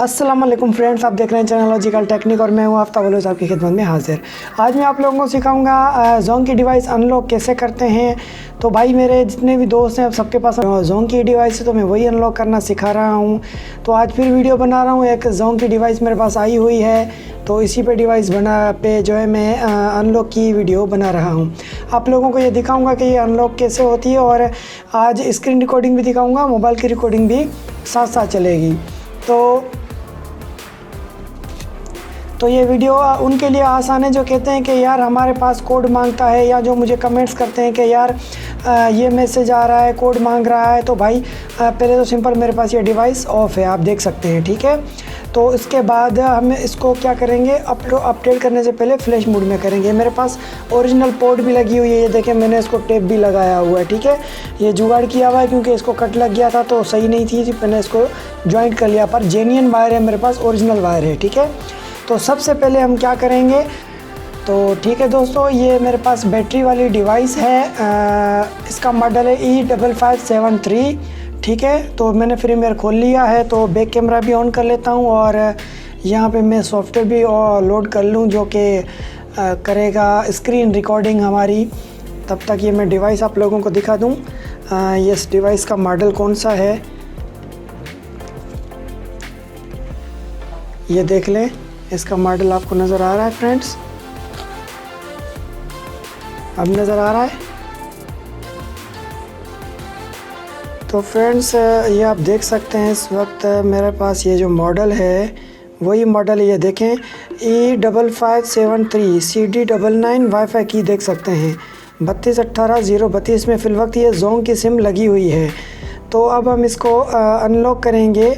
अस्सलाम वालेकुम फ्रेंड्स, आप देख रहे हैं चैनल लॉजिकल टेक्निक और मैं हूं आफ्ताब बलूच आपकी खिदमत में हाजिर। आज मैं आप लोगों को सिखाऊंगा जोंग की डिवाइस अनलॉक कैसे करते हैं। तो भाई मेरे जितने भी दोस्त हैं सबके पास जोंग की डिवाइस है, तो मैं वही अनलॉक करना सिखा रहा हूं। तो आज फिर वीडियो बना रहा हूं। एक जोंग की डिवाइस मेरे पास आई हुई है, तो इसी पे डिवाइस पे जो है मैं अनलॉक की वीडियो बना रहा हूं। आप लोगों को ये दिखाऊंगा कि ये अनलॉक कैसे होती है, और आज स्क्रीन रिकॉर्डिंग भी दिखाऊंगा, मोबाइल की रिकॉर्डिंग भी साथ साथ चलेगी। तो ये वीडियो उनके लिए आसान है जो कहते हैं कि यार हमारे पास कोड मांगता है, या जो मुझे कमेंट्स करते हैं कि यार ये मैसेज आ रहा है, कोड मांग रहा है। तो भाई पहले तो सिंपल मेरे पास ये डिवाइस ऑफ है, आप देख सकते हैं, ठीक है। तो इसके बाद हम इसको क्या करेंगे, अपडेट करने से पहले फ्लैश मोड में करेंगे। मेरे पास ओरिजिनल पोर्ट भी लगी हुई है, ये देखें मैंने इसको टेप भी लगाया हुआ है, ठीक है। ये जुगाड़ किया हुआ है क्योंकि इसको कट लग गया था तो सही नहीं थी, मैंने इसको जॉइंट कर लिया। पर जेन्युइन वायर है मेरे पास, ओरिजिनल वायर है, ठीक है। तो सबसे पहले हम क्या करेंगे, तो ठीक है दोस्तों, ये मेरे पास बैटरी वाली डिवाइस है। इसका मॉडल है E5573, ठीक है। तो मैंने फ्रीवेयर खोल लिया है, तो बैक कैमरा भी ऑन कर लेता हूँ और यहाँ पे मैं सॉफ्टवेयर भी लोड कर लूँ जो कि करेगा स्क्रीन रिकॉर्डिंग हमारी। तब तक ये मैं डिवाइस आप लोगों को दिखा दूँ। ये इस डिवाइस का मॉडल कौन सा है ये देख लें। इसका मॉडल आपको नज़र आ रहा है फ्रेंड्स, अब नज़र आ रहा है। तो फ्रेंड्स ये आप देख सकते हैं इस वक्त मेरे पास ये जो मॉडल है वही मॉडल ये देखें, E5573 CD99 वाईफाई की देख सकते हैं, 3218 में फ़िलवक्त ये जोंग की सिम लगी हुई है। तो अब हम इसको अनलॉक करेंगे।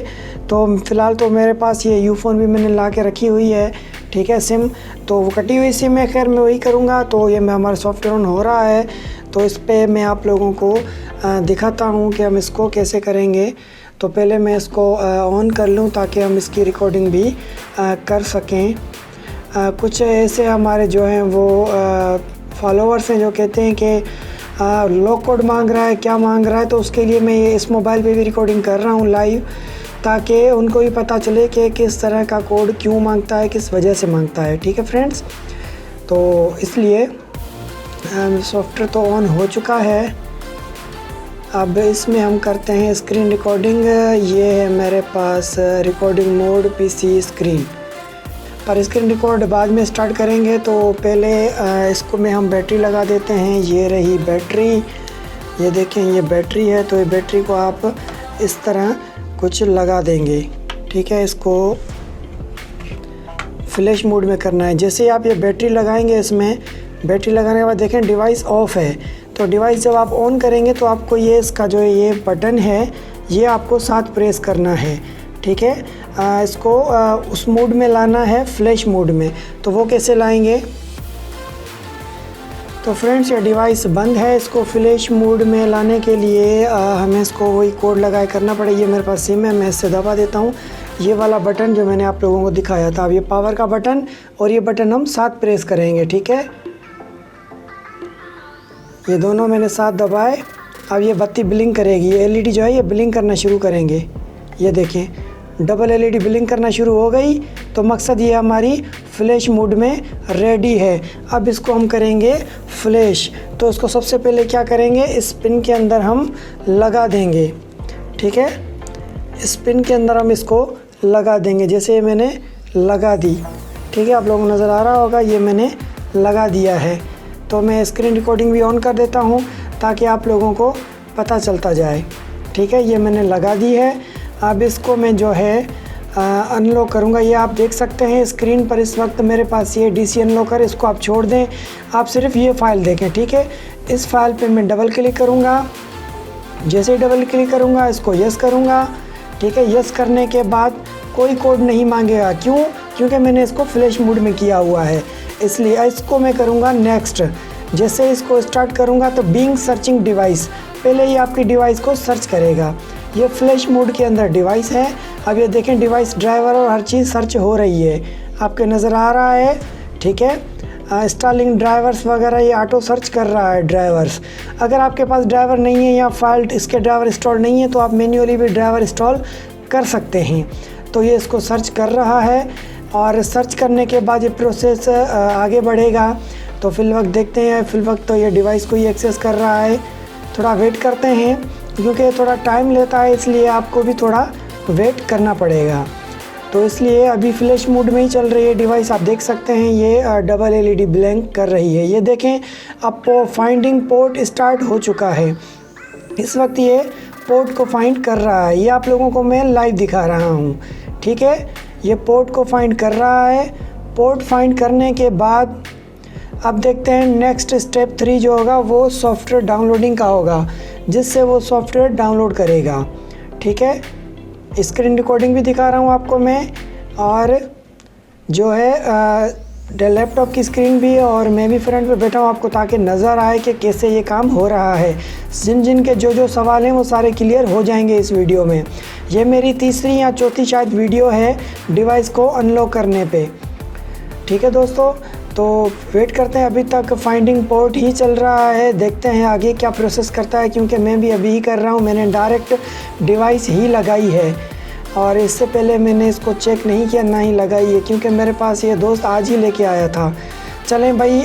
तो फ़िलहाल तो मेरे पास ये यूफ़ोन भी मैंने ला के रखी हुई है, ठीक है, सिम। तो वो कटी हुई सिम है, खैर मैं वही करूँगा। तो ये मैं हमारा सॉफ्टवेयर ऑन हो रहा है, तो इस पे मैं आप लोगों को दिखाता हूँ कि हम इसको कैसे करेंगे। तो पहले मैं इसको ऑन कर लूँ ताकि हम इसकी रिकॉर्डिंग भी कर सकें। कुछ ऐसे हमारे जो हैं वो फॉलोवर्स हैं जो कहते हैं कि लॉक कोड मांग रहा है, क्या मांग रहा है। तो उसके लिए मैं ये इस मोबाइल पे भी रिकॉर्डिंग कर रहा हूँ लाइव, ताकि उनको भी पता चले कि किस तरह का कोड क्यों मांगता है, किस वजह से मांगता है, ठीक है फ्रेंड्स। तो इसलिए सॉफ्टवेयर तो ऑन हो चुका है। अब इसमें हम करते हैं स्क्रीन रिकॉर्डिंग। ये है मेरे पास रिकॉर्डिंग मोड पीसी स्क्रीन, पर स्क्रीन रिकॉर्ड बाद में स्टार्ट करेंगे। तो पहले इसको में हम बैटरी लगा देते हैं। ये रही बैटरी, ये देखें ये बैटरी है। तो ये बैटरी को आप इस तरह कुछ लगा देंगे, ठीक है। इसको फ्लैश मोड में करना है। जैसे ही आप ये बैटरी लगाएंगे, इसमें बैटरी लगाने के बाद देखें डिवाइस ऑफ है। तो डिवाइस जब आप ऑन करेंगे तो आपको ये इसका जो ये बटन है ये आपको साथ प्रेस करना है, ठीक है। इसको उस मोड में लाना है, फ्लैश मोड में। तो वो कैसे लाएंगे, तो फ्रेंड्स ये डिवाइस बंद है, इसको फ्लैश मोड में लाने के लिए हमें इसको वही कोड लगाए करना पड़ेगा। ये मेरे पास सिम है, मैं इससे दबा देता हूँ ये वाला बटन जो मैंने आप लोगों को दिखाया था। अब ये पावर का बटन और ये बटन हम साथ प्रेस करेंगे, ठीक है। ये दोनों मैंने साथ दबाए। अब ये बत्ती ब्लिंक करेगी, ये एलईडी जो है ये ब्लिंक करना शुरू करेंगे। ये देखें डबल एलईडी ब्लिंक करना शुरू हो गई। तो मकसद ये हमारी फ्लैश मोड में रेडी है। अब इसको हम करेंगे फ्लैश। तो इसको सबसे पहले क्या करेंगे, इस पिन के अंदर हम लगा देंगे, ठीक है। इस पिन के अंदर हम इसको लगा देंगे, जैसे मैंने लगा दी, ठीक है। आप लोगों को नज़र आ रहा होगा ये मैंने लगा दिया है। तो मैं स्क्रीन रिकॉर्डिंग भी ऑन कर देता हूँ ताकि आप लोगों को पता चलता जाए, ठीक है। ये मैंने लगा दी है। अब इसको मैं जो है अनलॉक करूँगा। ये आप देख सकते हैं स्क्रीन पर इस वक्त मेरे पास ये DC अनलॉकर, इसको आप छोड़ दें, आप सिर्फ ये फ़ाइल देखें, ठीक है। इस फाइल पे मैं डबल क्लिक करूँगा। जैसे ही डबल क्लिक करूँगा इसको यस करूँगा, ठीक है। यस करने के बाद कोई कोड नहीं मांगेगा, क्यों, क्योंकि मैंने इसको फ्लैश मोड में किया हुआ है, इसलिए इसको मैं करूँगा नेक्स्ट। जैसे इसको स्टार्ट करूँगा तो बीइंग सर्चिंग डिवाइस, पहले ही आपकी डिवाइस को सर्च करेगा। ये फ्लैश मोड के अंदर डिवाइस है। अब ये देखें डिवाइस ड्राइवर और हर चीज़ सर्च हो रही है, आपके नज़र आ रहा है, ठीक है। स्टार्लिंग ड्राइवर्स वगैरह ये ऑटो सर्च कर रहा है ड्राइवर्स। अगर आपके पास ड्राइवर नहीं है या फाइल इसके ड्राइवर इंस्टॉल नहीं है तो आप मैन्युअली भी ड्राइवर इंस्टॉल कर सकते हैं। तो ये इसको सर्च कर रहा है और सर्च करने के बाद ये प्रोसेस आगे बढ़ेगा। तो फिल वक्त देखते हैं, फिल वक्त तो ये डिवाइस को ही एक्सेस कर रहा है। थोड़ा वेट करते हैं क्योंकि थोड़ा टाइम लेता है, इसलिए आपको भी थोड़ा वेट करना पड़ेगा। तो इसलिए अभी फ्लैश मोड में ही चल रही है डिवाइस। आप देख सकते हैं ये डबल LED ब्लिंक कर रही है। ये देखें अब फाइंडिंग पोर्ट स्टार्ट हो चुका है। इस वक्त ये पोर्ट को फाइंड कर रहा है। ये आप लोगों को मैं लाइव दिखा रहा हूँ, ठीक है। ये पोर्ट को फाइंड कर रहा है। पोर्ट फाइंड करने के बाद अब देखते हैं नेक्स्ट स्टेप 3 जो होगा वो सॉफ्टवेयर डाउनलोडिंग का होगा, जिससे वो सॉफ्टवेयर डाउनलोड करेगा, ठीक है। स्क्रीन रिकॉर्डिंग भी दिखा रहा हूँ आपको मैं, और जो है लैपटॉप की स्क्रीन भी, और मैं भी फ्रंट पे बैठा हूँ आपको ताकि नज़र आए कि कैसे ये काम हो रहा है। जिन के जो सवाल हैं वो सारे क्लियर हो जाएंगे इस वीडियो में। ये मेरी तीसरी या चौथी शायद वीडियो है डिवाइस को अनलॉक करने पे, ठीक है दोस्तों। तो वेट करते हैं, अभी तक फाइंडिंग पोर्ट ही चल रहा है। देखते हैं आगे क्या प्रोसेस करता है, क्योंकि मैं भी अभी ही कर रहा हूँ। मैंने डायरेक्ट डिवाइस ही लगाई है और इससे पहले मैंने इसको चेक नहीं किया, ना ही लगाई है, क्योंकि मेरे पास ये दोस्त आज ही लेके आया था। चलें भाई,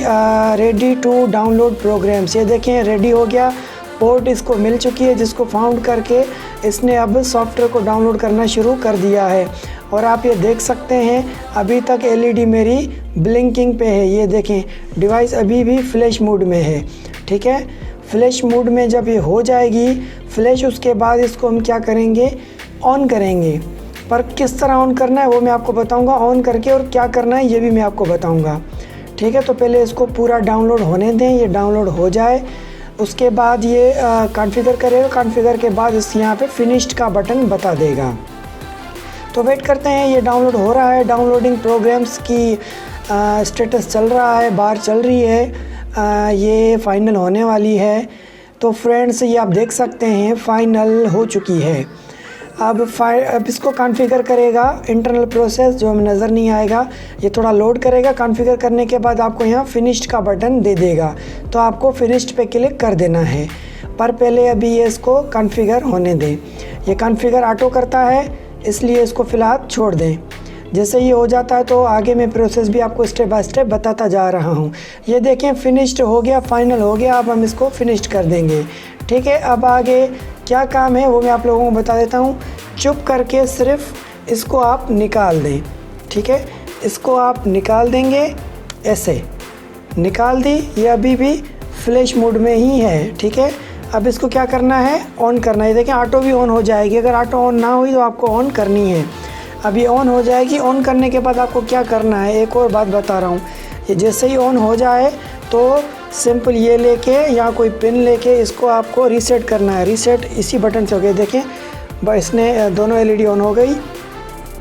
रेडी टू डाउनलोड प्रोग्राम्स। ये देखें रेडी हो गया, पोर्ट इसको मिल चुकी है, जिसको फाउंड करके इसने अब सॉफ्टवेयर को डाउनलोड करना शुरू कर दिया है। और आप ये देख सकते हैं अभी तक LED मेरी ब्लिंकिंग पे है। ये देखें डिवाइस अभी भी फ्लैश मोड में है, ठीक है। फ्लैश मोड में जब ये हो जाएगी फ्लैश, उसके बाद इसको हम क्या करेंगे, ऑन करेंगे। पर किस तरह ऑन करना है वो मैं आपको बताऊंगा ऑन करके, और क्या करना है ये भी मैं आपको बताऊंगा, ठीक है। तो पहले इसको पूरा डाउनलोड होने दें, ये डाउनलोड हो जाए, उसके बाद ये कॉन्फ़िगर करेगा। कॉन्फ़िगर के बाद इस यहाँ पे फिनिश्ड का बटन बता देगा। तो वेट करते हैं, ये डाउनलोड हो रहा है। डाउनलोडिंग प्रोग्राम्स की स्टेटस चल रहा है, बार चल रही है, ये फाइनल होने वाली है। तो फ्रेंड्स ये आप देख सकते हैं फाइनल हो चुकी है। अब इसको कॉन्फ़िगर करेगा, इंटरनल प्रोसेस जो हमें नज़र नहीं आएगा, ये थोड़ा लोड करेगा। कॉन्फ़िगर करने के बाद आपको यहाँ फिनिश्ड का बटन दे देगा, तो आपको फिनिश्ड पे क्लिक कर देना है। पर पहले अभी ये इसको कॉन्फ़िगर होने दें। ये कॉन्फ़िगर ऑटो करता है, इसलिए इसको फ़िलहाल छोड़ दें। जैसे ये हो जाता है तो आगे मैं प्रोसेस भी आपको स्टेप बाय स्टेप बताता जा रहा हूँ। ये देखें फिनिश्ड हो गया, फाइनल हो गया। अब हम इसको फिनिश्ड कर देंगे, ठीक है। अब आगे क्या काम है वो मैं आप लोगों को बता देता हूँ। चुप करके सिर्फ इसको आप निकाल दें, ठीक है। इसको आप निकाल देंगे, ऐसे निकाल दी। ये अभी भी फ्लैश मोड में ही है, ठीक है। अब इसको क्या करना है, ऑन करना है। देखें ऑटो भी ऑन हो जाएगी। अगर ऑटो ऑन ना हुई तो आपको ऑन करनी है। अब ये ऑन हो जाएगी। ऑन करने के बाद आपको क्या करना है, एक और बात बता रहा हूँ। ये जैसे ही ऑन हो जाए तो सिंपल ये लेके या कोई पिन लेके इसको आपको रीसेट करना है। रीसेट इसी बटन से हो गया, देखें बस इसने दोनों LED ऑन हो गई।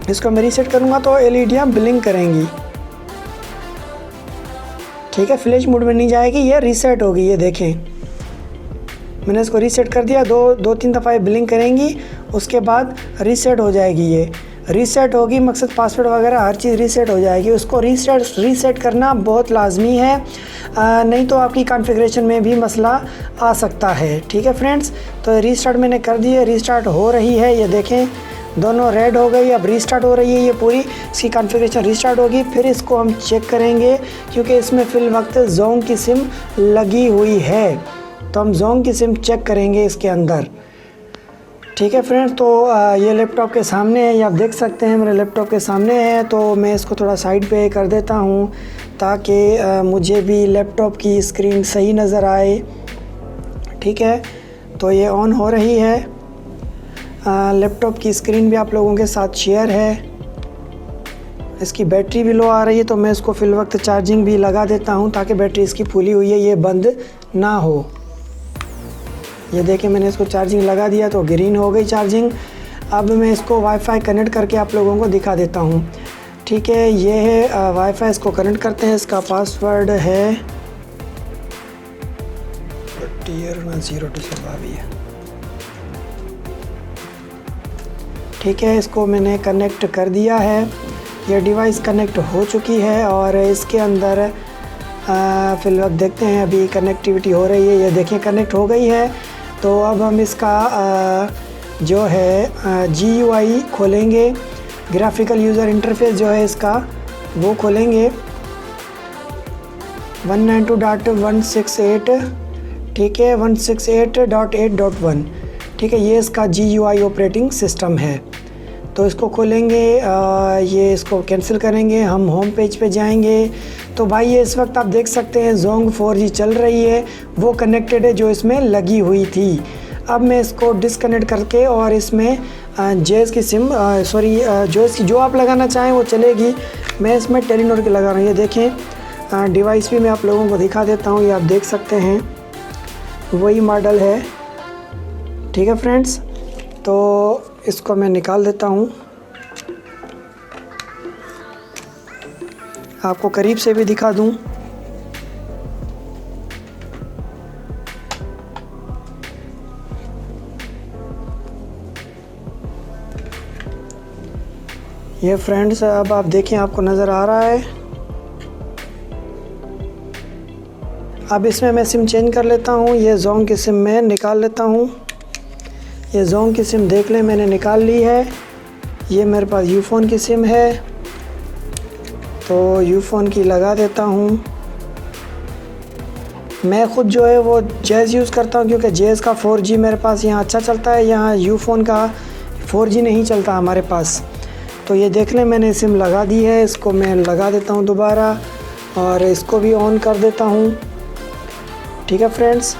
इसको मैं रीसेट करूँगा तो LED ब्लिंक करेंगी, ठीक है। फ्लैश मोड में नहीं जाएगी, ये रीसेट होगी। ये देखें मैंने इसको रीसेट कर दिया, दो तीन दफ़ा ब्लिंक करेंगी, उसके बाद रीसेट हो जाएगी। ये रीसेट होगी, मकसद पासवर्ड वगैरह हर चीज़ रीसेट हो जाएगी। उसको रीसेट करना बहुत लाजमी है, नहीं तो आपकी कॉन्फ़िगरेशन में भी मसला आ सकता है, ठीक है फ्रेंड्स। तो रीस्टार्ट मैंने कर दी है, रीस्टार्ट हो रही है। ये देखें दोनों रेड हो गई, अब रीस्टार्ट हो रही है। ये पूरी इसकी कॉन्फ़िगरेशन रीस्टार्ट होगी। फिर इसको हम चेक करेंगे, क्योंकि इसमें फ़िल वक्त जोंग की सिम लगी हुई है, तो हम जोंग की सिम चेक करेंगे इसके अंदर, ठीक है फ्रेंड्स। तो ये लैपटॉप के सामने है, ये आप देख सकते हैं मेरे लैपटॉप के सामने है। तो मैं इसको थोड़ा साइड पे कर देता हूँ ताकि मुझे भी लैपटॉप की स्क्रीन सही नज़र आए, ठीक है। तो ये ऑन हो रही है। लैपटॉप की स्क्रीन भी आप लोगों के साथ शेयर है। इसकी बैटरी भी लो आ रही है, तो मैं इसको फ़िल वक्त चार्जिंग भी लगा देता हूँ ताकि बैटरी इसकी फुली हुई है ये बंद ना हो। ये देखें मैंने इसको चार्जिंग लगा दिया तो ग्रीन हो गई चार्जिंग। अब मैं इसको वाईफाई कनेक्ट करके आप लोगों को दिखा देता हूँ, ठीक है। ये है वाईफाई, इसको कनेक्ट करते हैं। इसका पासवर्ड है ठीक है। इसको मैंने कनेक्ट कर दिया है। ये डिवाइस कनेक्ट हो चुकी है और इसके अंदर फिलहाल देखते हैं अभी कनेक्टिविटी हो रही है। ये देखिए कनेक्ट हो गई है। तो अब हम इसका जो है GUI खोलेंगे। ग्राफिकल यूज़र इंटरफेस जो है इसका वो खोलेंगे 192.168, ठीक है, 168.8.1, ठीक है, ये इसका GUI ऑपरेटिंग सिस्टम है। तो इसको खोलेंगे, ये इसको कैंसिल करेंगे, हम होम पेज पे जाएंगे। तो भाई ये इस वक्त आप देख सकते हैं Zong 4G चल रही है, वो कनेक्टेड है जो इसमें लगी हुई थी। अब मैं इसको डिसकनेक्ट करके और इसमें जेस की सिम जो आप लगाना चाहें वो चलेगी। मैं इसमें टेलीनॉर की लगा रहा हूँ। ये देखें डिवाइस भी मैं आप लोगों को दिखा देता हूँ, ये आप देख सकते हैं वही मॉडल है, ठीक है फ्रेंड्स। तो इसको मैं निकाल देता हूँ, आपको करीब से भी दिखा दूँ। ये फ्रेंड्स अब आप देखें, आपको नज़र आ रहा है। अब इसमें मैं सिम चेंज कर लेता हूँ। ये Zong की सिम मैं निकाल लेता हूँ। ये Zong की सिम देख लें मैंने निकाल ली है। ये मेरे पास यूफ़ोन की सिम है, तो यूफ़ोन की लगा देता हूँ। मैं ख़ुद जो है वो जेज़ यूज़ करता हूँ क्योंकि जेज़ का 4G मेरे पास यहाँ अच्छा चलता है, यहाँ यूफ़ोन का 4G नहीं चलता हमारे पास। तो ये देख लें मैंने सिम लगा दी है, इसको मैं लगा देता हूँ दोबारा और इसको भी ऑन कर देता हूँ, ठीक है फ्रेंड्स।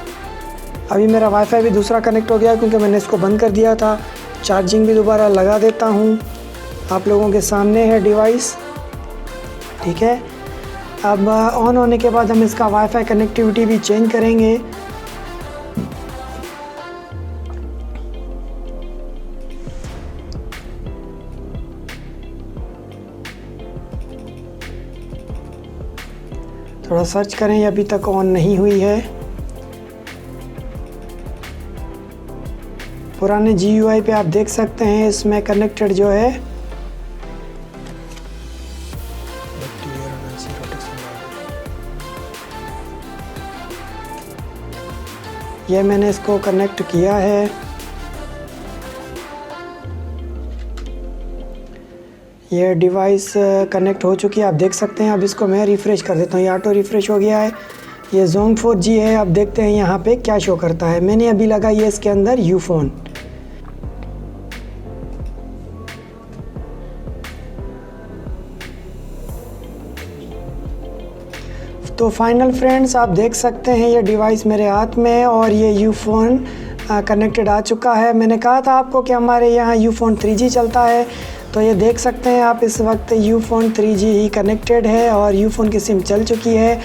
अभी मेरा वाईफाई भी दूसरा कनेक्ट हो गया क्योंकि मैंने इसको बंद कर दिया था। चार्जिंग भी दोबारा लगा देता हूँ, आप लोगों के सामने है डिवाइस, ठीक है। अब ऑन होने के बाद हम इसका वाईफाई कनेक्टिविटी भी चेंज करेंगे। थोड़ा सर्च करें, ये अभी तक ऑन नहीं हुई है। पुराने GUI पे आप देख सकते हैं इसमें कनेक्टेड जो है ये मैंने इसको कनेक्ट किया है। ये डिवाइस कनेक्ट हो चुकी है, आप देख सकते हैं। अब इसको मैं रिफ़्रेश कर देता हूँ, ये ऑटो रिफ़्रेश हो गया है। ये Zong 4G है, अब देखते हैं यहाँ पे क्या शो करता है। मैंने अभी लगाई है इसके अंदर यूफ़ोन। तो फाइनल फ्रेंड्स आप देख सकते हैं ये डिवाइस मेरे हाथ में है और ये यूफ़ोन कनेक्टेड आ चुका है। मैंने कहा था आपको कि हमारे यहाँ यूफ़ोन 3G चलता है, तो ये देख सकते हैं आप इस वक्त यूफ़ोन 3G ही कनेक्टेड है और यूफ़ोन की सिम चल चुकी है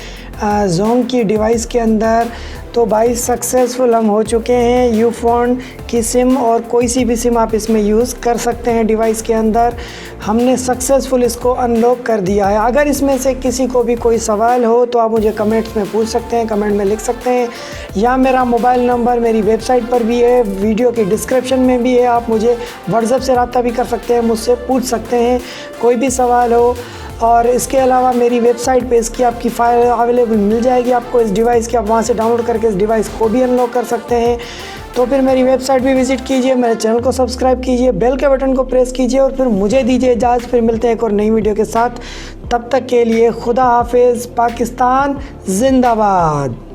Zong की डिवाइस के अंदर। तो भाई सक्सेसफुल हम हो चुके हैं। यूफ़ोन की सिम और कोई सी भी सिम आप इसमें यूज़ कर सकते हैं डिवाइस के अंदर। हमने सक्सेसफुल इसको अनलॉक कर दिया है। अगर इसमें से किसी को भी कोई सवाल हो तो आप मुझे कमेंट्स में पूछ सकते हैं, कमेंट में लिख सकते हैं, या मेरा मोबाइल नंबर मेरी वेबसाइट पर भी है, वीडियो के डिस्क्रिप्शन में भी है। आप मुझे व्हाट्सएप से रब्ता भी कर सकते हैं, मुझसे पूछ सकते हैं कोई भी सवाल हो। और इसके अलावा मेरी वेबसाइट पे इसकी आपकी फ़ाइल अवेलेबल मिल जाएगी आपको इस डिवाइस की। आप वहाँ से डाउनलोड करके इस डिवाइस को भी अनलॉक कर सकते हैं। तो फिर मेरी वेबसाइट भी विज़िट कीजिए, मेरे चैनल को सब्सक्राइब कीजिए, बेल के बटन को प्रेस कीजिए और फिर मुझे दीजिए इजाज़त। फिर मिलते हैं एक और नई वीडियो के साथ, तब तक के लिए खुदा हाफिज़। पाकिस्तान जिंदाबाद।